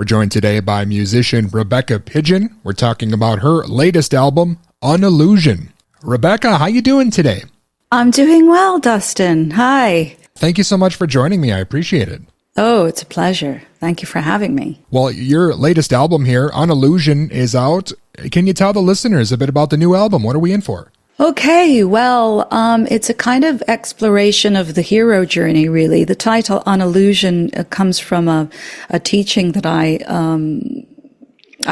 We're joined today by musician Rebecca Pidgeon. We're talking about her latest album, Unillusion. Rebecca, how you doing today? I'm doing well, Dustin. Hi. Thank you so much for joining me. I appreciate it. Oh, it's a pleasure. Thank you for having me. Well, your latest album here, Unillusion, is out. Can you tell the listeners a bit about the new album? What are we in for? Okay, well, it's a kind of exploration of the hero journey, really. The title Unillusion comes from a teaching that I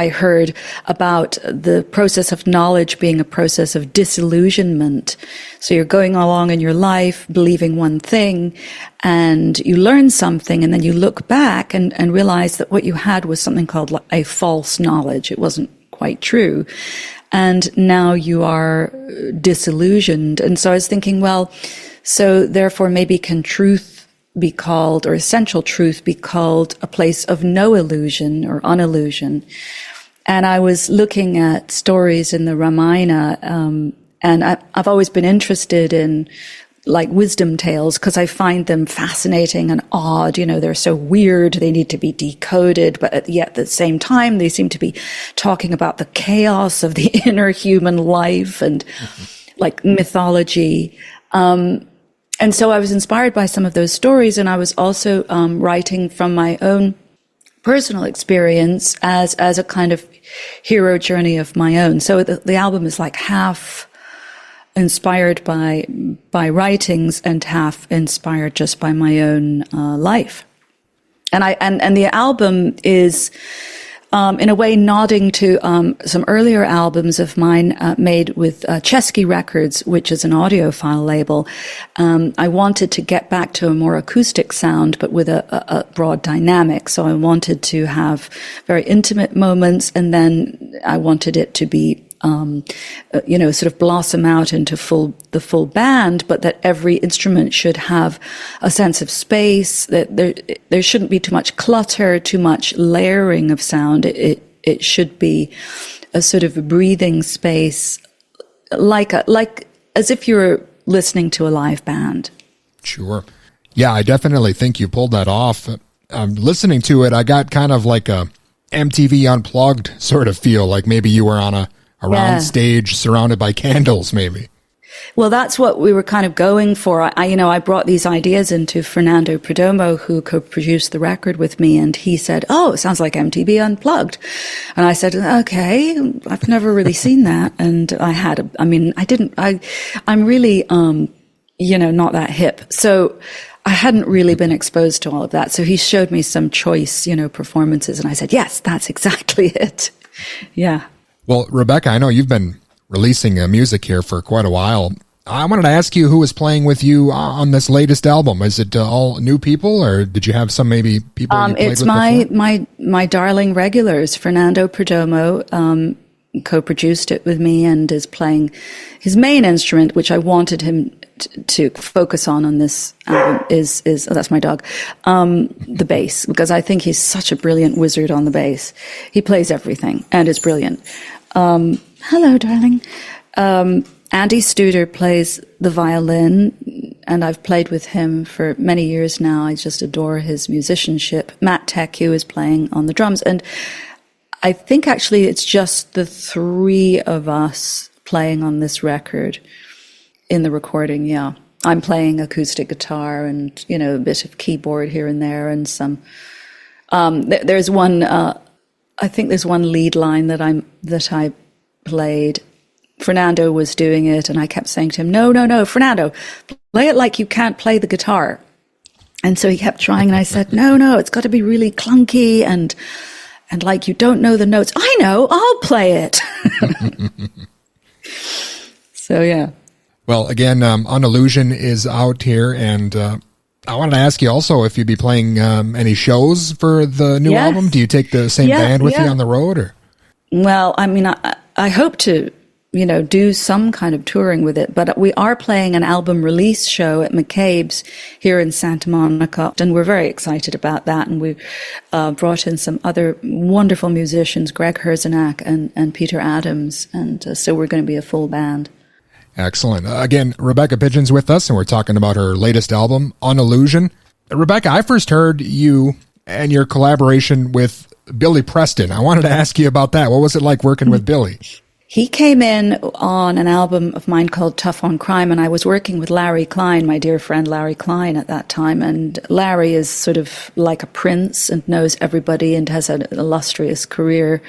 heard about the process of knowledge being a process of disillusionment. So you're going along in your life believing one thing, and you learn something, and then you look back and realize that what you had was something called a false knowledge. It wasn't quite true. And now you are disillusioned. And so I was thinking, well, so therefore maybe can truth be called, or essential truth be called, a place of no illusion or unillusion. And I was looking at stories in the Ramayana, and I've always been interested in like wisdom tales because I find them fascinating and odd. You know, they're so weird, they need to be decoded, but yet at the same time, they seem to be talking about the chaos of the inner human life and like mythology. And so I was inspired by some of those stories, and I was also writing from my own personal experience as a kind of hero journey of my own. So the album is like half inspired by writings and half inspired just by my own life. And the album is in a way nodding to some earlier albums of mine made with Chesky Records, which is an audiophile label. I wanted to get back to a more acoustic sound, but with a broad dynamic. So I wanted to have very intimate moments, and then I wanted it to be sort of blossom out into the full band, but that every instrument should have a sense of space, that there shouldn't be too much clutter, too much layering of sound. It should be a sort of breathing space, like as if you're listening to a live band. Sure. Yeah, I definitely think you pulled that off. Listening to it, I got kind of like a MTV Unplugged sort of feel, like maybe you were on a round stage surrounded by candles, maybe. Well, that's what we were kind of going for. I brought these ideas into Fernando Perdomo, who co-produced the record with me, and he said, "Oh, it sounds like MTV Unplugged." And I said, "Okay, I've never really seen that." And I'm really, not that hip. So I hadn't really been exposed to all of that. So he showed me some choice, performances, and I said, "Yes, that's exactly it." Yeah. Well, Rebecca, I know you've been releasing music here for quite a while. I wanted to ask you who was playing with you on this latest album. Is it all new people, or did you have some maybe people you played it's with before? my darling regulars. Fernando Perdomo co-produced it with me and is playing his main instrument, which I wanted him to focus on this album, is that's my dog, the bass, because I think he's such a brilliant wizard on the bass. He plays everything and is brilliant. Hello, darling. Andy Studer plays the violin, and I've played with him for many years now. I just adore his musicianship. Matt Teku is playing on the drums, and I think actually it's just the three of us playing on this record in the recording, yeah. I'm playing acoustic guitar and, a bit of keyboard here and there, and some, there's one, I think there's one lead line that I played. Fernando was doing it, and I kept saying to him, no, Fernando, play it like you can't play the guitar. And so he kept trying, and I said, no, it's got to be really clunky and like you don't know the notes. I know, I'll play it. So, yeah. Well, again, Unillusion is out here, and I wanted to ask you also if you'd be playing any shows for the new album. Do you take the same band with you on the road? Or? Well, I hope to, do some kind of touring with it, but we are playing an album release show at McCabe's here in Santa Monica, and we're very excited about that. And we've brought in some other wonderful musicians, Greg Herzenak and Peter Adams, and so we're going to be a full band. Excellent. Again, Rebecca Pidgeon's with us, and we're talking about her latest album, Unillusion. Rebecca, I first heard you and your collaboration with Billy Preston. I wanted to ask you about that. What was it like working with Billy? He came in on an album of mine called Tough on Crime, and I was working with Larry Klein, my dear friend Larry Klein at that time. And Larry is sort of like a prince and knows everybody and has an illustrious career.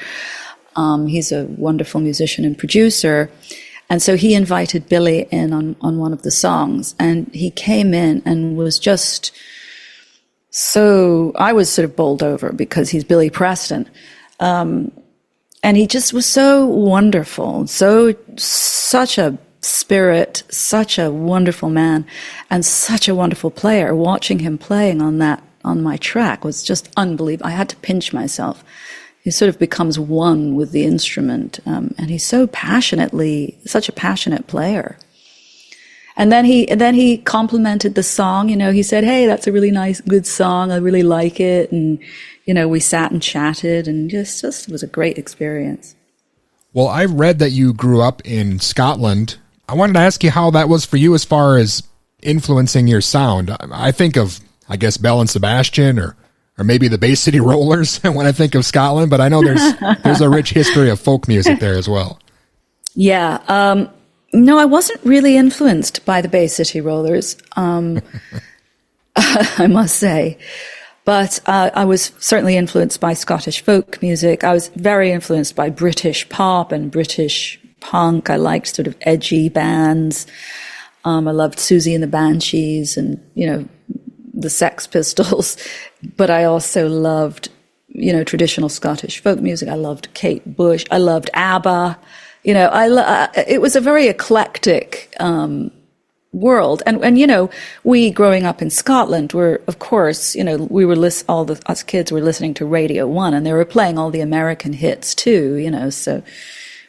He's a wonderful musician and producer. And so he invited Billy in on one of the songs, and he came in and was just so, I was sort of bowled over because he's Billy Preston. And he just was so wonderful, such a spirit, such a wonderful man, and such a wonderful player. Watching him playing on my track was just unbelievable. I had to pinch myself. He sort of becomes one with the instrument, and he's such a passionate player. And then he complimented the song. He said, "Hey, that's a really nice, good song. I really like it." And we sat and chatted, and just it was a great experience. Well, I read that you grew up in Scotland. I wanted to ask you how that was for you as far as influencing your sound. I think of, I guess, Bell and Sebastian or maybe the Bay City Rollers when I think of Scotland, but I know there's a rich history of folk music there as well. Yeah. No, I wasn't really influenced by the Bay City Rollers, I must say. But I was certainly influenced by Scottish folk music. I was very influenced by British pop and British punk. I liked sort of edgy bands. I loved Susie and the Banshees and, the Sex Pistols. But I also loved, traditional Scottish folk music. I loved Kate Bush. I loved ABBA. It was a very eclectic world. And we growing up in Scotland were, of course, we were us kids were listening to Radio 1 and they were playing all the American hits too, so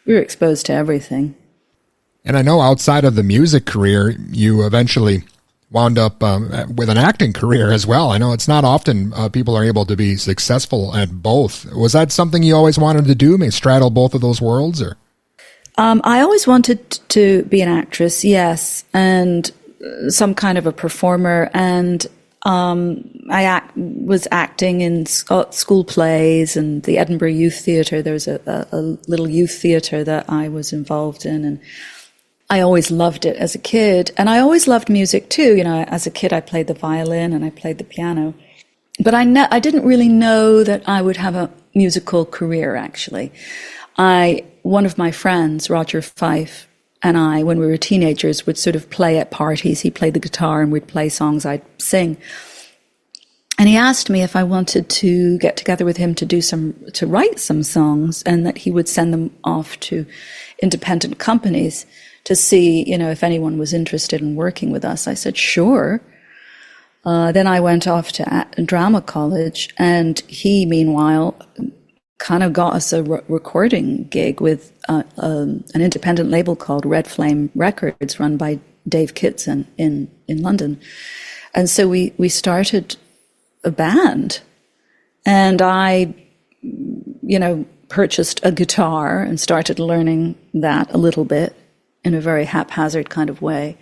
we were exposed to everything. And I know outside of the music career, you eventually wound up with an acting career as well. I know it's not often people are able to be successful at both. Was that something you always wanted to do, maybe straddle both of those worlds, or? I always wanted to be an actress, yes, and some kind of a performer. And I was acting in school plays and the Edinburgh Youth Theatre. There was a little youth theatre that I was involved in, and I always loved it as a kid. And I always loved music too. As a kid, I played the violin and I played the piano. But I didn't really know that I would have a musical career, actually. One of my friends, Roger Fife, and I, when we were teenagers, would sort of play at parties. He played the guitar and we'd play songs, I'd sing. And he asked me if I wanted to get together with him to write some songs, and that he would send them off to independent companies to see, if anyone was interested in working with us. I said, sure. Then I went off to drama college, and he, meanwhile, kind of got us a recording gig with an independent label called Red Flame Records, run by Dave Kitson in London. And so we started a band, and I, purchased a guitar and started learning that a little bit in a very haphazard kind of way.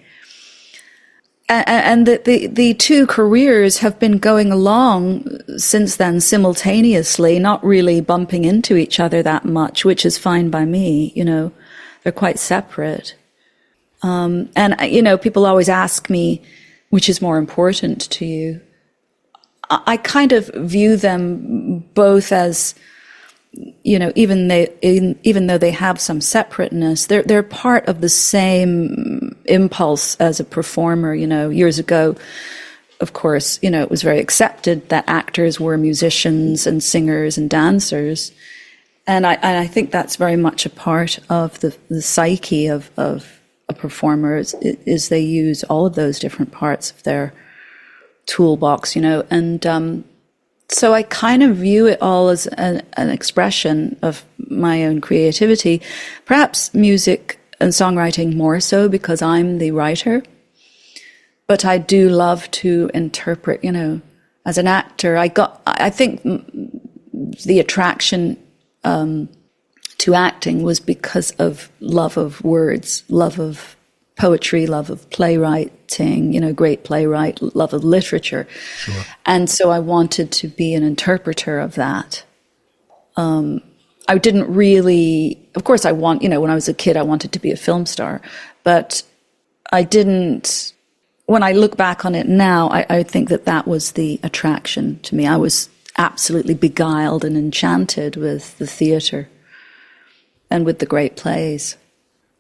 And the two careers have been going along since then simultaneously, not really bumping into each other that much, which is fine by me. They're quite separate. And people always ask me, which is more important to you? I kind of view them both as, even though they have some separateness, they're part of the same impulse as a performer. Years ago, of course, it was very accepted that actors were musicians and singers and dancers, and I think that's very much a part of the psyche of a performer is they use all of those different parts of their toolbox, and so I kind of view it all as an expression of my own creativity, perhaps music and songwriting more so because I'm the writer. But I do love to interpret, as an actor. I think the attraction to acting was because of love of words, love of poetry, love of playwriting, great playwright, love of literature. Sure. And so I wanted to be an interpreter of that. I didn't really, of course when I was a kid, I wanted to be a film star, but I didn't, when I look back on it now, I think that was the attraction to me. I was absolutely beguiled and enchanted with the theater and with the great plays.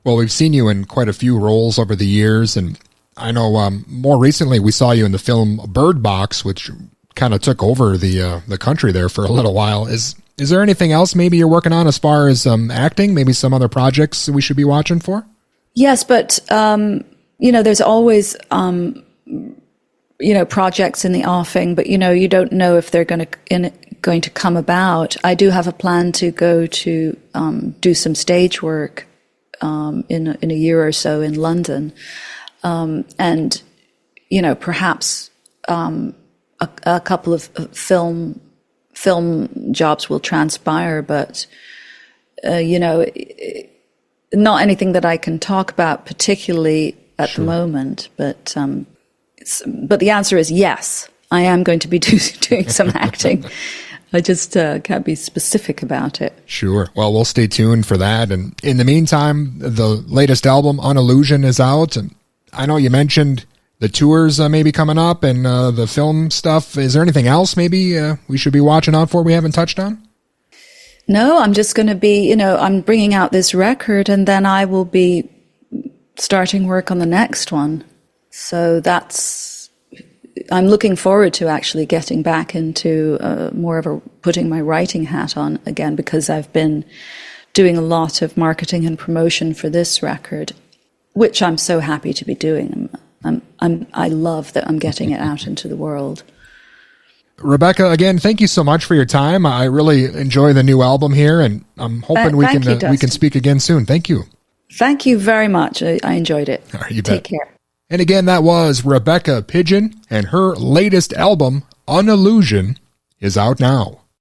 Well, we've seen you in quite a few roles over the years, and I know more recently we saw you in the film Bird Box, which kind of took over the country there for a little while. Is there anything else maybe you're working on as far as acting, maybe some other projects we should be watching for? Yes, but there's always projects in the offing, but you don't know if they're going to come about. I do have a plan to go to do some stage work in a year or so in London, and perhaps a couple of film jobs will transpire, but not anything that I can talk about particularly at the moment. But the answer is yes. I am going to be doing some acting. I just can't be specific about it. Sure. Well, we'll stay tuned for that. And in the meantime, the latest album, Unillusion, is out. And I know you mentioned the tours maybe coming up and the film stuff. Is there anything else maybe we should be watching out for we haven't touched on? No, I'm just going to be, I'm bringing out this record and then I will be starting work on the next one. So I'm looking forward to actually getting back into more of putting my writing hat on again, because I've been doing a lot of marketing and promotion for this record, which I'm so happy to be doing. I love that I'm getting it out into the world. Rebecca, again, thank you so much for your time. I really enjoy the new album here, and I'm hoping we can speak again soon. Thank you. Thank you very much. I enjoyed it. All right, you Take bet. care. And again, that was Rebecca Pidgeon, and her latest album, Unillusion, is out now.